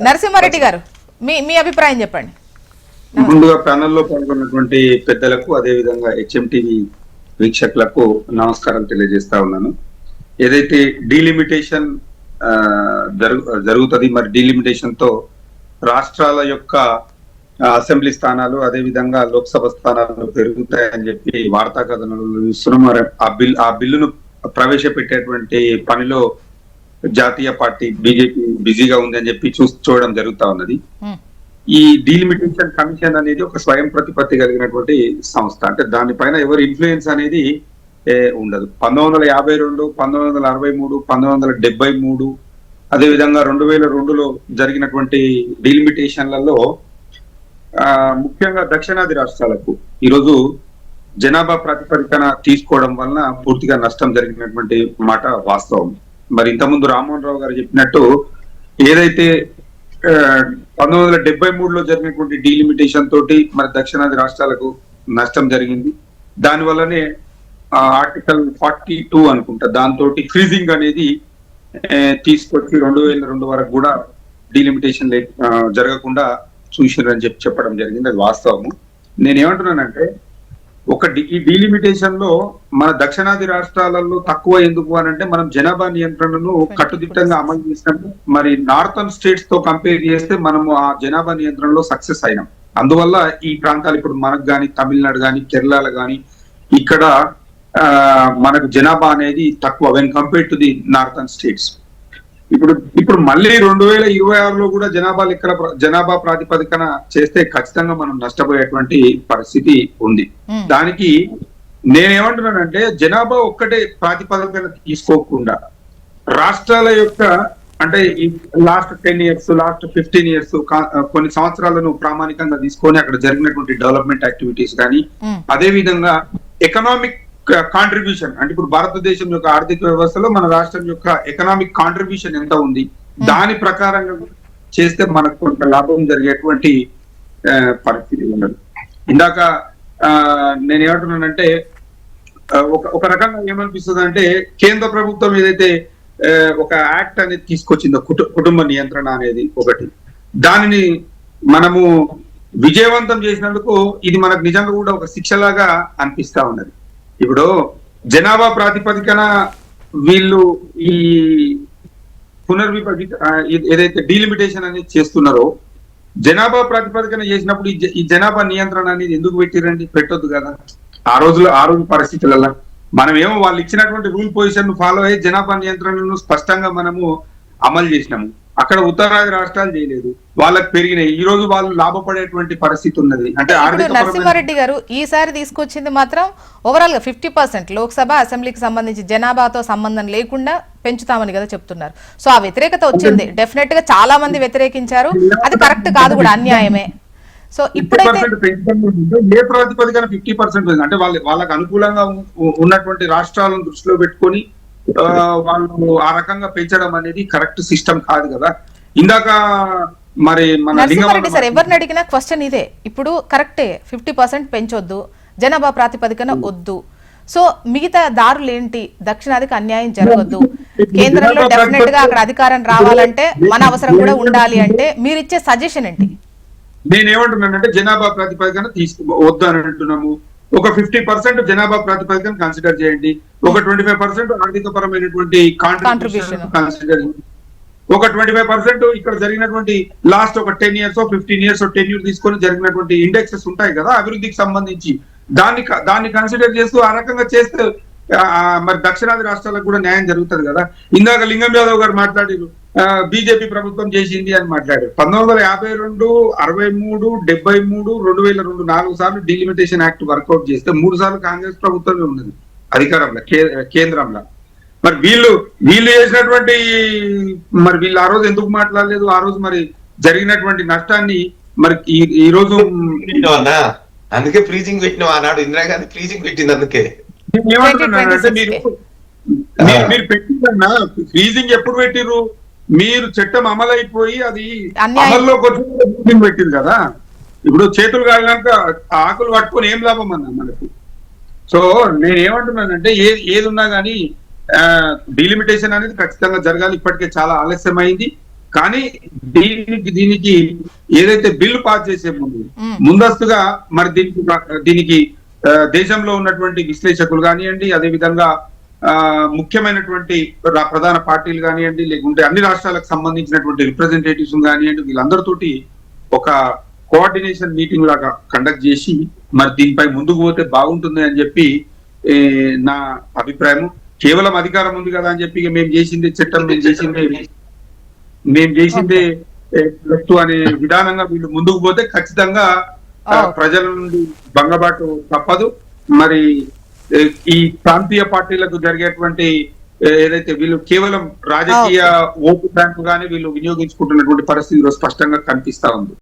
నరసింహారెడ్డి గారు మీ మీ అభిప్రాయం చెప్పండి. ముందుగా ప్యానెల్లో పాల్గొన్నటువంటి పెద్దలకు అదే విధంగా హెచ్ఎంటీవీ వీక్షకులకు నమస్కారం తెలియజేస్తా ఉన్నాను. ఏదైతే డీలిమిటేషన్ జరుగుతుంది, మరి డీలిమిటేషన్ తో రాష్ట్రాల యొక్క అసెంబ్లీ స్థానాలు అదే విధంగా లోక్సభ స్థానాలు పెరుగుతాయని చెప్పి వార్తా కథనాలు చూస్తున్నాం. మరి ఆ బిల్లును ప్రవేశపెట్టేటువంటి పనిలో జాతీయ పార్టీ బీజేపీ బిజీగా ఉందని చెప్పి చూడడం జరుగుతా ఉన్నది. ఈ డీలిమిటేషన్ కమిషన్ అనేది ఒక స్వయం ప్రతిపత్తి కలిగినటువంటి సంస్థ, అంటే దానిపైన ఎవరు ఇన్ఫ్లుయెన్స్ అనేది ఉండదు. 1952, 1963, 1973 అదేవిధంగా 2002లో జరిగినటువంటి డీలిమిటేషన్లలో ముఖ్యంగా దక్షిణాది రాష్ట్రాలకు ఈరోజు జనాభా ప్రాతిపదికన తీసుకోవడం వలన పూర్తిగా నష్టం జరిగినటువంటి మాట వాస్తవం. మరి ఇంతకుముందు రామ్మోహన్ రావు గారు చెప్పినట్టు ఏదైతే 1973లో జరిగినటువంటి డీలిమిటేషన్ తోటి మరి దక్షిణాది రాష్ట్రాలకు నష్టం జరిగింది. దాని వల్లనే ఆర్టికల్ 42 అనుకుంటా దాంతో ఫ్రీజింగ్ అనేది తీసుకొచ్చి 2002 వరకు కూడా డీలిమిటేషన్ జరగకుండా చూసిరని చెప్పడం జరిగింది. అది వాస్తవము. నేనేమంటున్నానంటే ఈ డీలిమిటేషన్ లో మన దక్షిణాది రాష్ట్రాలలో తక్కువ ఎందుకు అని అంటే మనం జనాభా నియంత్రణను కట్టుదిట్టంగా అమలు చేసినప్పుడు మరి నార్థన్ స్టేట్స్ తో కంపేర్ చేస్తే మనము ఆ జనాభా నియంత్రణలో సక్సెస్ అయినాం. అందువల్ల ఈ ప్రాంతాలు ఇప్పుడు మనకు గాని తమిళనాడు గాని కేరళ గాని ఇక్కడ మనకు జనాభా అనేది తక్కువ when compare to the northern states. ఇప్పుడు మళ్ళీ 2026లో కూడా జనాభా ప్రాతిపదికన చేస్తే ఖచ్చితంగా మనం నష్టపోయేటువంటి పరిస్థితి ఉంది. దానికి నేనేమంటున్నానంటే జనాభా ఒక్కటే ప్రాతిపదికన తీసుకోకుండా రాష్ట్రాల యొక్క అంటే ఈ లాస్ట్ 10 years, లాస్ట్ 15 years కొన్ని సంవత్సరాలను ప్రామాణికంగా తీసుకొని అక్కడ జరిగినటువంటి డెవలప్మెంట్ యాక్టివిటీస్ కానీ అదే విధంగా ఎకనామిక్ కాంట్రిబ్యూషన్ అంటే ఇప్పుడు భారతదేశం యొక్క ఆర్థిక వ్యవస్థలో మన రాష్ట్రం యొక్క ఎకనామిక్ కాంట్రిబ్యూషన్ ఎంత ఉంది దాని ప్రకారంగా చేస్తే మనకు కొంత లాభం జరిగేటువంటి పరిస్థితి ఉండదు. ఇందాక నేనేమంటున్నానంటే ఒక రకంగా ఏమనిపిస్తుంది అంటే కేంద్ర ప్రభుత్వం ఏదైతే ఒక యాక్ట్ అనేది తీసుకొచ్చిందో కుటుంబ నియంత్రణ అనేది ఒకటి, దానిని మనము విజయవంతం చేసినందుకు ఇది మనకు నిజంగా కూడా ఒక శిక్షలాగా అనిపిస్తా ఉన్నది. ఇప్పుడు జనాభా ప్రాతిపదికన వీళ్ళు ఈ ఏదైతే డీలిమిటేషన్ అనేది చేస్తున్నారో జనాభా ప్రాతిపదికన చేసినప్పుడు ఈ జనాభా నియంత్రణ అనేది ఎందుకు పెట్టిరండి? పెట్టొద్దు కదా. ఆ రోజు పరిస్థితులలో మనమేమో వాళ్ళు ఇచ్చినటువంటి రూల్ పొజిషన్ ఫాలో అయ్యి జనాభా నియంత్రణను స్పష్టంగా మనము అమలు చేసినాము. అక్కడ ఉత్తరాది రాష్ట్రాలు చేయలేదు, వాళ్ళకి పెరిగినాయి. ఈ రోజు వాళ్ళు లాభపడేటువంటి పరిస్థితి ఉన్నది. అంటే నరసింహారెడ్డి గారు ఈసారి తీసుకొచ్చింది మాత్రం ఓవరాల్ గా 50% లోక్సభ అసెంబ్లీకి సంబంధించి జనాభాతో సంబంధం లేకుండా పెంచుతామని కదా చెప్తున్నారు. సో ఆ వ్యతిరేకత వచ్చింది, డెఫినెట్ గా చాలా మంది వ్యతిరేకించారు. అది కరెక్ట్ కాదు కూడా, అన్యాయమే. సో ఇప్పుడైతే ఏ ప్రాతిపదికన 50% అంటే వాళ్ళకి అనుకూలంగా ఉన్నటువంటి రాష్ట్రాలను దృష్టిలో పెట్టుకొని వాళ్ళు ఆ రకంగా పెంచడం అనేది కరెక్ట్ సిస్టమ్ కాదు కదా. ఇందాక మరి నరసింహారెడ్డి సార్ ఎవరిని అడిగినా క్వశ్చన్ ఇదే. ఇప్పుడు కరెక్టే 50% పెంచొద్దు, జనాభా ప్రాతిపదికన వద్దు. సో మిగతా దారులు ఏంటి? దక్షిణాదికి అన్యాయం జరగద్దు, కేంద్రంలో డెఫినెట్ గా అక్కడ అధికారం రావాలంటే మన అవసరం కూడా ఉండాలి అంటే మీరు ఇచ్చే సజెషన్ ఏంటి? నేనేమంటున్నానంటే జనాభా ప్రాతిపదికన వద్దు అని అంటున్నాము. ఒక 50% జనాభా ప్రాతిపదికన కన్సిడర్ చేయండి, ఒక 25% ఆర్థిక పరమైనటువంటి కాంట్రిబ్యూషన్ కన్సిడర్ చేయండి, ఒక 25% ఇక్కడ జరిగినటువంటి లాస్ట్ ఒక 10 years 15 years టెన్యూర్ తీసుకొని జరిగినటువంటి ఇండెక్సెస్ ఉంటాయి కదా అభివృద్ధికి సంబంధించి, దాన్ని కన్సిడర్ చేస్తూ ఆ రకంగా చేస్తే మరి దక్షిణాది రాష్ట్రాలకు కూడా న్యాయం జరుగుతుంది కదా. ఇందాక లింగం యాదవ్ గారు మాట్లాడారు బీజేపీ ప్రభుత్వం చేసింది అని మాట్లాడారు. 1952, 63, 73, 2002 4 సార్లు డీలిమిటేషన్ యాక్ట్ వర్కౌట్ చేస్తే 3 సార్లు కాంగ్రెస్ ప్రభుత్వమే ఉన్నది అధికారంలో కేంద్రంలో. మరి వీళ్ళు చేసినటువంటి మరి వీళ్ళు ఆ రోజు ఎందుకు మాట్లాడలేదు? ఆ రోజు మరి జరిగినటువంటి నష్టాన్ని మరి ఈ రోజు అందుకే ఫ్రీజింగ్ పెట్టిన ఆనాడు ఇందిరాగాంధీ ఫ్రీజింగ్ పెట్టింది. అందుకే ఏమంటున్నానంటే మీరు పెట్టిందన్నా ఫ్రీజింగ్ ఎప్పుడు పెట్టిర్రు? మీరు చట్టం అమలైపోయి అది అమల్లోకి వచ్చి పెట్టింది కదా. ఇప్పుడు చేతులు కాగాక ఆకులు పట్టుకొని ఏం లాభం అన్నా మనకు. సో నేనేమంటున్నానంటే ఏది ఉన్నా కానీ డీలిమిటేషన్ అనేది ఖచ్చితంగా జరగాలి. ఇప్పటికే చాలా ఆలస్యం అయింది. కానీ దీనికి ఏదైతే బిల్లు పాస్ చేసే ముందు ముందస్తుగా మరి దీనికి దేశంలో ఉన్నటువంటి విశ్లేషకులు కానివ్వండి, అదే విధంగా ముఖ్యమైనటువంటి ప్రధాన పార్టీలు కానివ్వండి, లేకుంటే అన్ని రాష్ట్రాలకు సంబంధించినటువంటి రిప్రజెంటేటివ్స్ కానివ్వండి, వీళ్ళందరితోటి ఒక కోఆర్డినేషన్ మీటింగ్ లాగా కండక్ట్ చేసి మరి దీనిపై ముందుకు పోతే బాగుంటుంది అని చెప్పి నా అభిప్రాయం. కేవలం అధికారం ఉంది కదా అని చెప్పి మేము చేసింది చట్టం, మేము చేసిందే అనే విధానంగా వీళ్ళు ముందుకు పోతే ఖచ్చితంగా ప్రజల నుండి భంగబాటు తప్పదు. మరి ఈ ప్రాంతీయ పార్టీలకు జరిగేటువంటి ఏదైతే వీళ్ళు కేవలం రాజకీయ ఓటు బ్యాంకు గానీ వీళ్ళు వినియోగించుకుంటున్నటువంటి పరిస్థితి స్పష్టంగా కనిపిస్తా ఉంది.